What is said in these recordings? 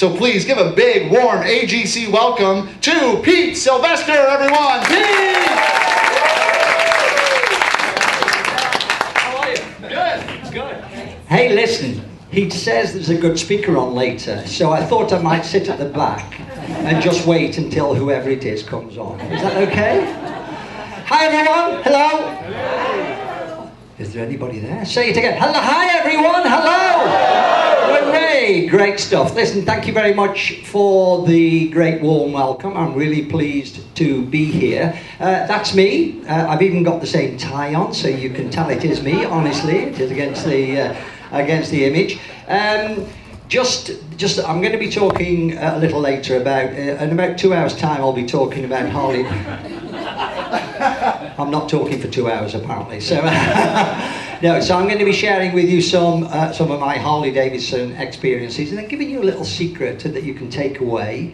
So please give a big, warm AGC welcome to Pete Sylvester, everyone. Pete! How are you? Good, good. Hey, listen, he says there's a good speaker on later, so I thought I might sit at the back and just wait until whoever it is comes on. Is that okay? Hi, everyone. Hello. Hello. Is there anybody there? Say it again. Hello. Hi, everyone. Hello. Hooray. Great stuff. Listen, thank you very much for the great warm welcome. I'm really pleased to be here. That's me. I've even got the same tie on, so you can tell it is me. Honestly, it is against the image. I'm going to be talking a little later about, in about 2 hours' time, I'll be talking about Harley. I'm not talking for 2 hours, apparently. So, no. So I'm going to be sharing with you some of my Harley-Davidson experiences, and then giving you a little secret that you can take away,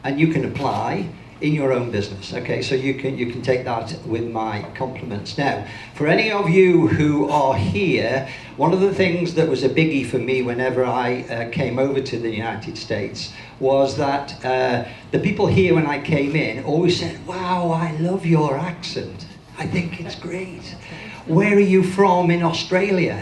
and you can apply in your own business. Okay, so you can take that with my compliments. Now, for any of you who are here, one of the things that was a biggie for me whenever I came over to the United States was that the people here when I came in always said, "Wow, I love your accent. I think it's great. Where are you from in Australia?"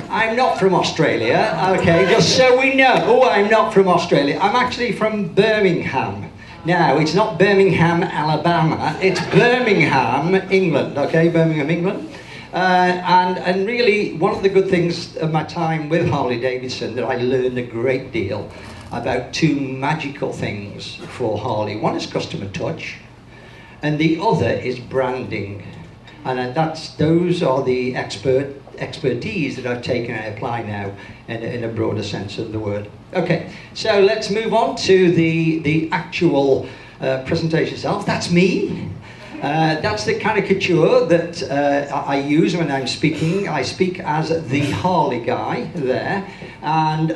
I'm not from Australia, okay, just so we know, I'm not from Australia. I'm actually from Birmingham. Now, it's not Birmingham, Alabama, it's Birmingham, England, okay, Birmingham, England. And really, one of the good things of my time with Harley-Davidson, that I learned a great deal about two magical things for Harley. One is customer touch, and the other is branding. And those are the expertise that I've taken and apply now in a broader sense of the word. Okay, so let's move on to the actual presentation itself. That's me. That's the caricature that I use when I'm speaking. I speak as the Harley guy there. And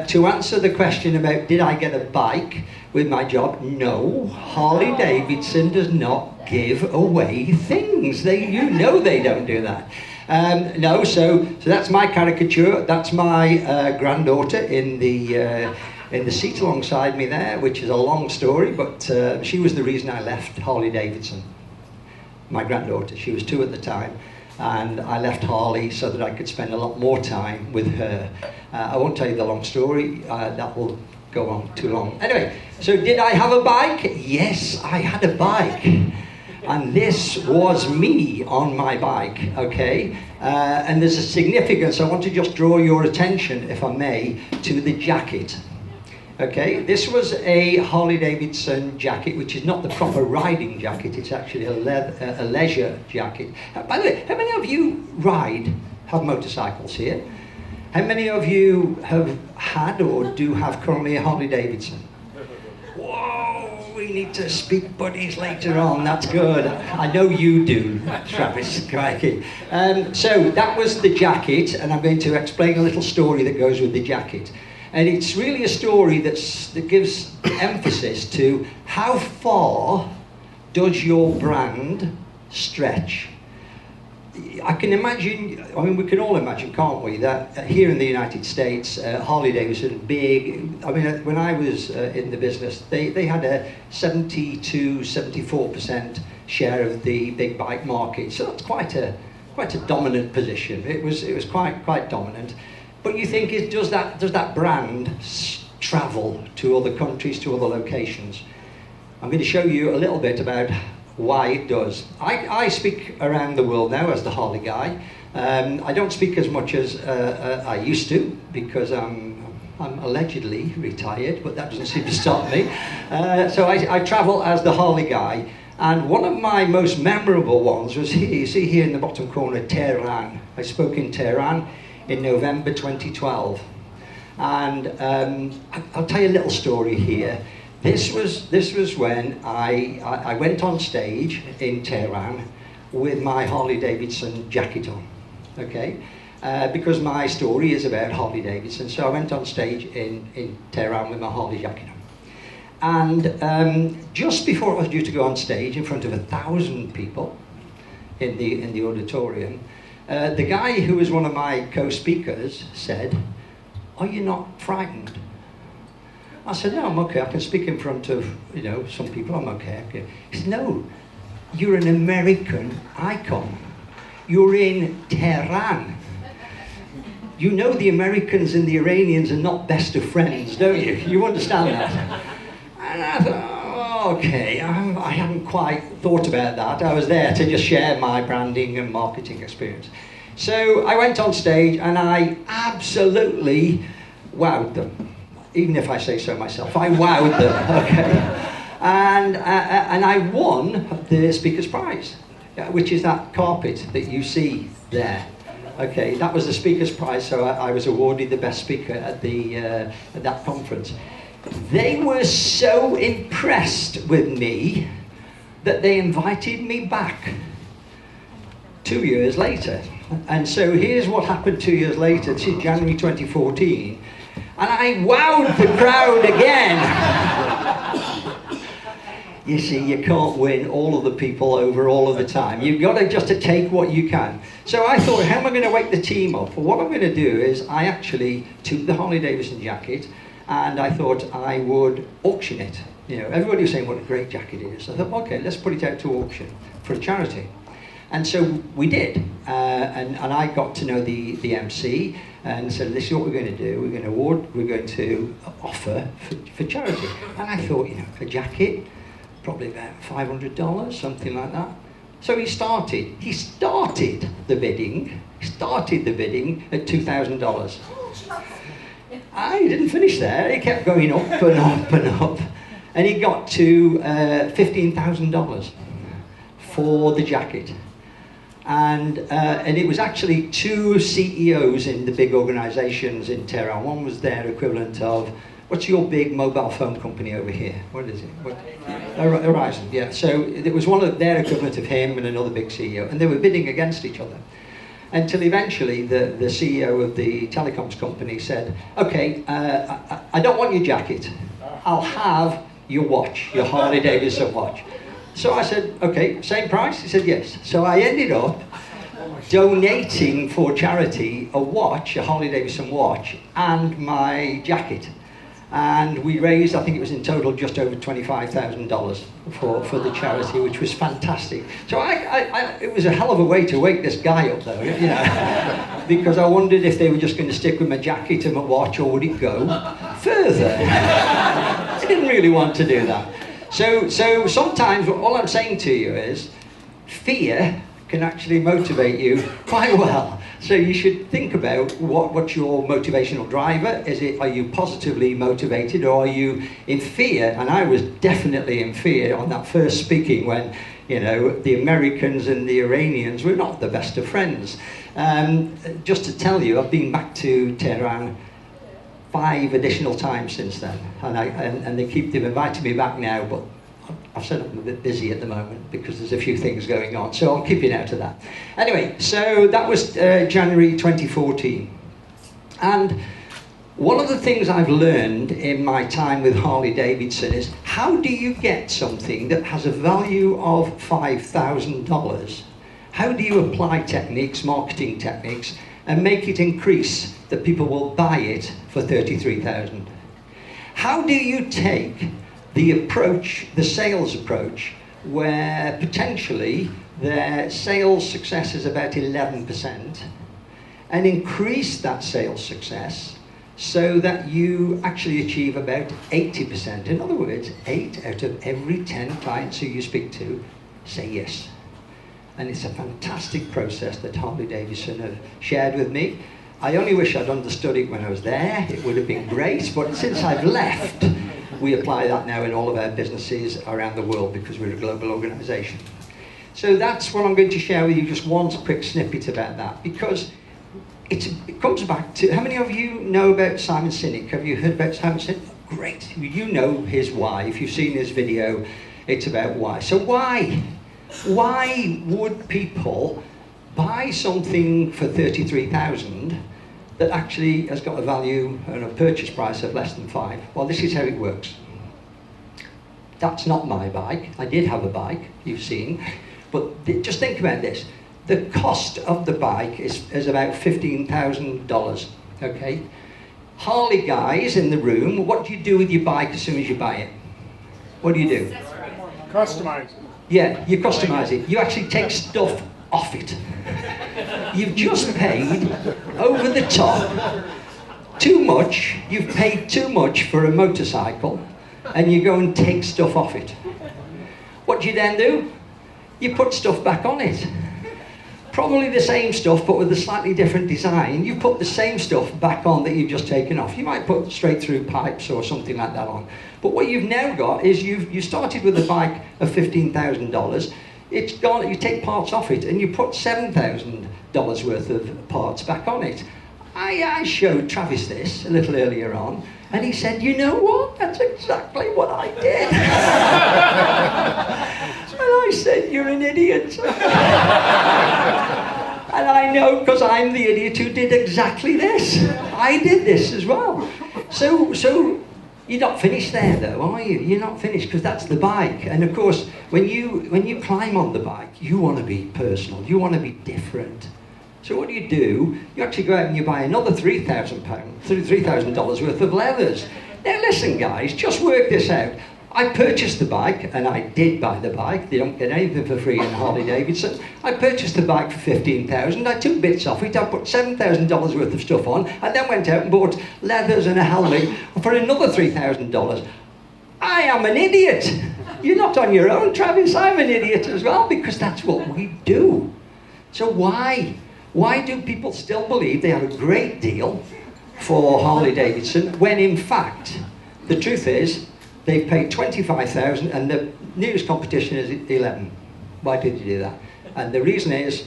to answer the question about did I get a bike with my job, no. Harley-Davidson does not give away things. You know they don't do that. No, so that's my caricature. That's my granddaughter in the seat alongside me there, which is a long story, but she was the reason I left Harley-Davidson. My granddaughter, she was 2 at the time, and I left Harley so that I could spend a lot more time with her. I won't tell you the long story, that will go on too long. Anyway, so did I have a bike? Yes, I had a bike. And this was me on my bike, okay? And there's a significance. I want to just draw your attention, if I may, to the jacket. Okay, this was a Harley-Davidson jacket, which is not the proper riding jacket. It's actually a leisure jacket. By the way, how many of you have motorcycles here? How many of you have had or do have currently a Harley-Davidson? Whoa, we need to speak buddies later on. That's good. I know you do, Travis. Crikey. So that was the jacket, and I'm going to explain a little story that goes with the jacket. And it's really a story that gives emphasis to how far does your brand stretch. I can imagine, I mean, we can all imagine, can't we, that here in the United States, Harley-Davidson, big, I mean, when I was in the business, they had a 70 to 74% share of the big bike market. So that's quite a dominant position. It was quite dominant. But you think, does that brand travel to other countries, to other locations? I'm going to show you a little bit about why it does. I speak around the world now as the Harley guy. I don't speak as much as I used to, because I'm allegedly retired, but that doesn't seem to stop me. So I travel as the Harley guy. And one of my most memorable ones was here. You see here in the bottom corner, Tehran. I spoke in Tehran in November 2012, and I'll tell you a little story here. This was when I went on stage in Tehran with my Harley-Davidson jacket on, okay? Because my story is about Harley-Davidson, so I went on stage in Tehran with my Harley jacket on. And just before I was due to go on stage in front of 1,000 people in the auditorium, the guy who was one of my co-speakers said, "Are you not frightened?" I said, no, I'm okay. I can speak in front of, you know, some people. I'm okay. He said, no, you're an American icon. You're in Tehran. You know the Americans and the Iranians are not best of friends, don't you? You understand that? And I thought, oh, okay, I hadn't quite thought about that. I was there to just share my branding and marketing experience. So I went on stage and I absolutely wowed them. Even if I say so myself, I wowed them, okay? And I won the Speaker's Prize, which is that carpet that you see there. Okay, that was the Speaker's Prize, so I was awarded the best speaker at that conference. They were so impressed with me that they invited me back 2 years later. And so here's what happened 2 years later, to January 2014, and I wowed the crowd again. You see, you can't win all of the people over all of the time. You've got to just take what you can. So I thought, how am I going to wake the team up? Well, what I'm going to do is I actually took the Harley-Davidson jacket and I thought I would auction it. You know, everybody was saying what a great jacket it is. So I thought, okay, let's put it out to auction for a charity. And so we did. And I got to know the MC and said, this is what we're going to do. We're going to offer for charity. And I thought, you know, a jacket, probably about $500, something like that. So he started the bidding at $2,000. I didn't finish there. He kept going up and up and up. And he got to $15,000 for the jacket. And it was actually two CEOs in the big organizations in Tehran. One was their equivalent of, what's your big mobile phone company over here? What is it? Horizon, yeah. So it was one of their equivalent of him and another big CEO, and they were bidding against each other. Until eventually the CEO of the telecoms company said, okay, I don't want your jacket. I'll have your watch, your Harley-Davidson watch. So I said, okay, same price? He said, yes. So I ended up donating for charity a watch, a Harley-Davidson watch, and my jacket. And we raised, I think it was in total just over $25,000 for the charity, which was fantastic. So it was a hell of a way to wake this guy up, though, you know, because I wondered if they were just going to stick with my jacket and my watch, or would it go further? I didn't really want to do that. So sometimes all I'm saying to you is, fear can actually motivate you quite well. So you should think about what's your motivational driver. Are you positively motivated, or are you in fear? And I was definitely in fear on that first speaking when, you know, the Americans and the Iranians were not the best of friends. Just to tell you, I've been back to Tehran 5 additional times since then, and they've invited me back now, but I've said I'm a bit busy at the moment because there's a few things going on, so I'm keeping out of that. Anyway, so that was January 2014. And one of the things I've learned in my time with Harley-Davidson is, how do you get something that has a value of $5,000? How do you apply techniques, marketing techniques, and make it increase that people will buy it for $33,000? How do you take the approach, the sales approach, where potentially their sales success is about 11%, and increase that sales success so that you actually achieve about 80%? In other words, 8 out of every 10 clients who you speak to say yes. And it's a fantastic process that Harley-Davidson have shared with me. I only wish I'd understood it when I was there. It would have been great, but since I've left, we apply that now in all of our businesses around the world because we're a global organization. So that's what I'm going to share with you, just one quick snippet about that, because it comes back to, how many of you know about Simon Sinek? Have you heard about Simon Sinek? Great, you know his why. If you've seen his video, it's about why. So why would people buy something for $33,000 that actually has got a value and a purchase price of less than 5? Well, this is how it works. That's not my bike. I did have a bike, you've seen. But just think about this. The cost of the bike is about $15,000, okay? Harley guys in the room, what do you do with your bike as soon as you buy it? What do you do? Customize it. Yeah, you customize it. You actually take stuff off it. You've just paid over the top too much. You've paid too much for a motorcycle, and you go and take stuff off it. What do you then do? You put stuff back on it. Probably the same stuff, but with a slightly different design. You put the same stuff back on that you've just taken off. You might put straight through pipes or something like that on. But what you've now got is you started with a bike of $15,000. It's gone. You take parts off it, and you put $7,000 worth of parts back on it. I showed Travis this a little earlier on, and he said, "You know what? That's exactly what I did." And I said, "You're an idiot." And I know, because I'm the idiot who did exactly this. I did this as well. So you're not finished there, though, are you? You're not finished, because that's the bike. And of course, when you climb on the bike, you want to be personal. You want to be different. So what do? You actually go out and you buy another $3,000 worth of leathers. Now listen, guys, just work this out. I purchased the bike, and I did buy the bike. They don't get anything for free in Harley-Davidson. I purchased the bike for $15,000. I took bits off it. I put $7,000 worth of stuff on, and then went out and bought leathers and a helmet for another $3,000. I am an idiot. You're not on your own, Travis. I'm an idiot as well, because that's what we do. So why? Why do people still believe they have a great deal for Harley-Davidson when in fact the truth is they've paid $25,000 and the nearest competition is $11,000? Why did you do that? And the reason is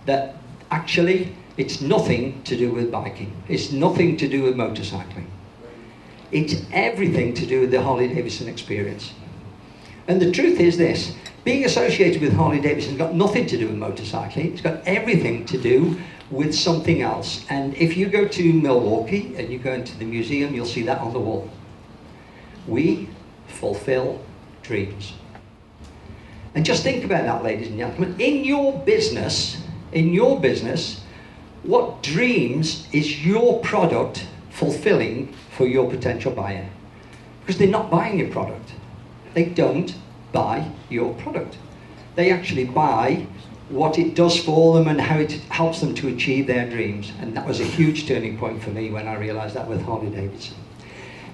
that actually it's nothing to do with biking. It's nothing to do with motorcycling. It's everything to do with the Harley-Davidson experience. And the truth is this: being associated with Harley-Davidson has got nothing to do with motorcycling. It's got everything to do with something else. And if you go to Milwaukee and you go into the museum, you'll see that on the wall. We fulfill dreams. And just think about that, ladies and gentlemen. In your business, what dreams is your product fulfilling for your potential buyer? Because they're not buying your product. They don't buy your product. They actually buy what it does for them and how it helps them to achieve their dreams. And that was a huge turning point for me when I realized that with Harley-Davidson.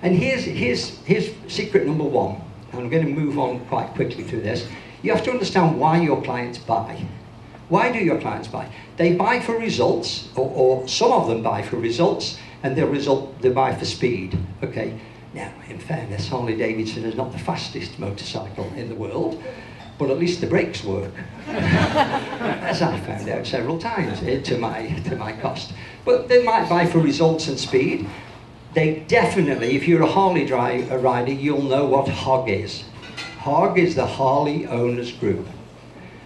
And here's secret number one. I'm going to move on quite quickly through this. You have to understand why your clients buy. Why do your clients buy? They buy for results, or some of them buy for results, and they buy for speed. Okay. Now, in fairness, Harley-Davidson is not the fastest motorcycle in the world, but at least the brakes work, as I found out several times to my cost. But they might buy for results and speed. They definitely, if you're a Harley rider, you'll know what HOG is. HOG is the Harley Owners Group.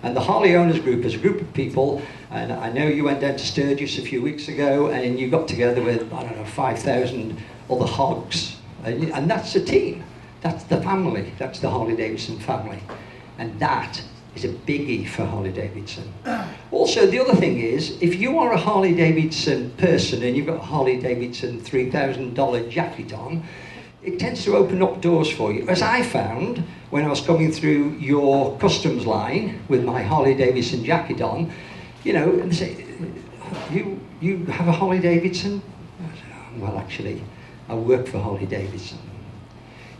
And the Harley Owners Group is a group of people, and I know you went down to Sturgis a few weeks ago, and you got together with, 5,000 other HOGs. And that's the team, that's the family, that's the Harley-Davidson family. And that is a biggie for Harley-Davidson. Also, the other thing is, if you are a Harley-Davidson person and you've got a Harley-Davidson $3,000 jacket on, it tends to open up doors for you. As I found when I was coming through your customs line with my Harley-Davidson jacket on, and they say, you have a Harley-Davidson? I said, well, actually, I work for Harley-Davidson.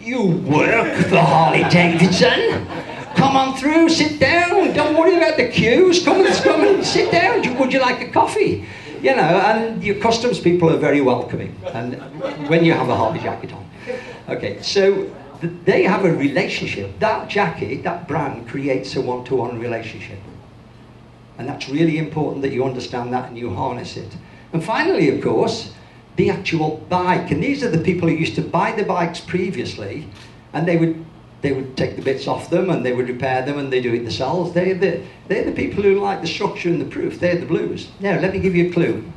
You work for Harley-Davidson? Come on through, sit down, don't worry about the queues, come and sit down, would you like a coffee? And your customs people are very welcoming, and when you have a Harley jacket on. Okay, so they have a relationship. That jacket, that brand, creates a one-to-one relationship. And that's really important that you understand that and you harness it. And finally, of course, the actual bike. And these are the people who used to buy the bikes previously, and they would take the bits off them and they would repair them and they do it themselves. They're the people who like the structure and the proof. They're the blues. Now, let me give you a clue.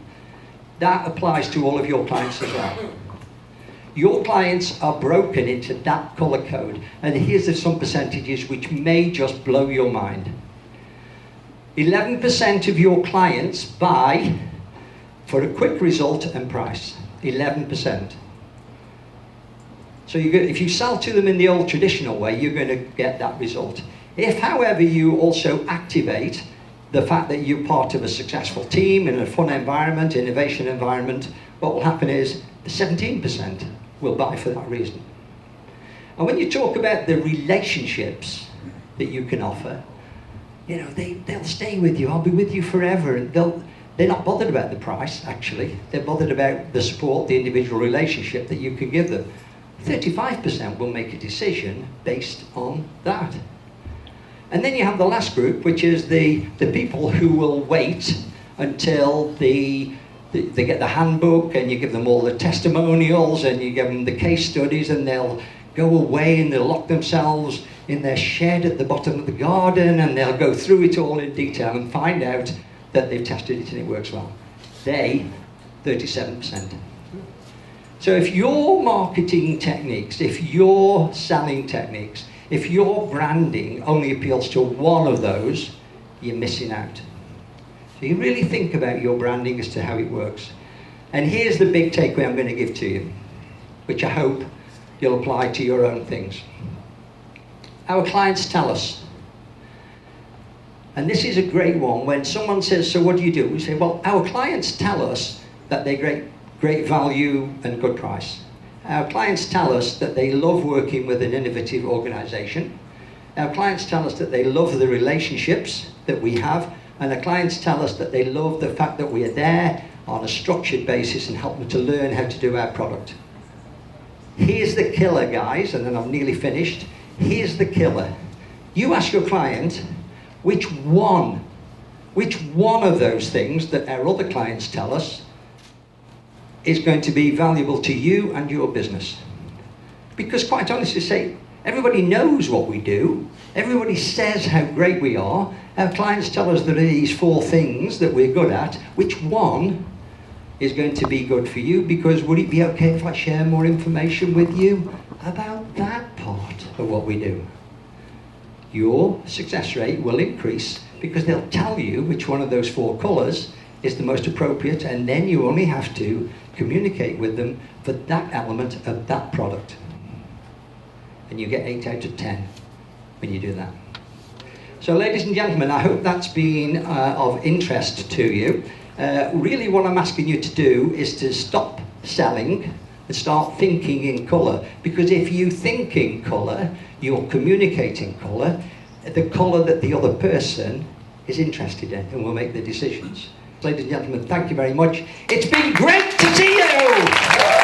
That applies to all of your clients as well. Your clients are broken into that color code. And here's some percentages which may just blow your mind. 11% of your clients buy for a quick result and price. 11%. So if you sell to them in the old traditional way, you're going to get that result. If, however, you also activate the fact that you're part of a successful team in a fun environment, innovation environment, what will happen is the 17% will buy for that reason. And when you talk about the relationships that you can offer, you know, they'll stay with you. I'll be with you forever. And they're not bothered about the price, actually. They're bothered about the support, the individual relationship that you can give them. 35% will make a decision based on that. And then you have the last group, which is the people who will wait until they get the handbook and you give them all the testimonials and you give them the case studies, and they'll go away and they'll lock themselves in their shed at the bottom of the garden and they'll go through it all in detail and find out that they've tested it and it works well. They, 37%. So if your marketing techniques, if your selling techniques, if your branding only appeals to one of those, you're missing out. So you really think about your branding as to how it works. And here's the big takeaway I'm going to give to you, which I hope you'll apply to your own things. Our clients tell us, and this is a great one, when someone says, so what do you do? We say, well, our clients tell us that they're great value and good price. Our clients tell us that they love working with an innovative organization. Our clients tell us that they love the relationships that we have, and our clients tell us that they love the fact that we are there on a structured basis and help them to learn how to do our product. Here's the killer, guys, and then I'm nearly finished. Here's the killer. You ask your client which one of those things that our other clients tell us is going to be valuable to you and your business. Because quite honestly, say, everybody knows what we do. Everybody says how great we are. Our clients tell us that these 4 things that we're good at. Which one is going to be good for you? Because would it be okay if I share more information with you about that part of what we do? Your success rate will increase because they'll tell you which one of those 4 colours is the most appropriate, and then you only have to communicate with them for that element of that product. And you get 8 out of 10 when you do that. So ladies and gentlemen, I hope that's been of interest to you. Really what I'm asking you to do is to stop selling and start thinking in colour. Because if you think in colour, you'll communicate in colour, the colour that the other person is interested in, and will make the decisions. Ladies and gentlemen, thank you very much. It's been great to see you!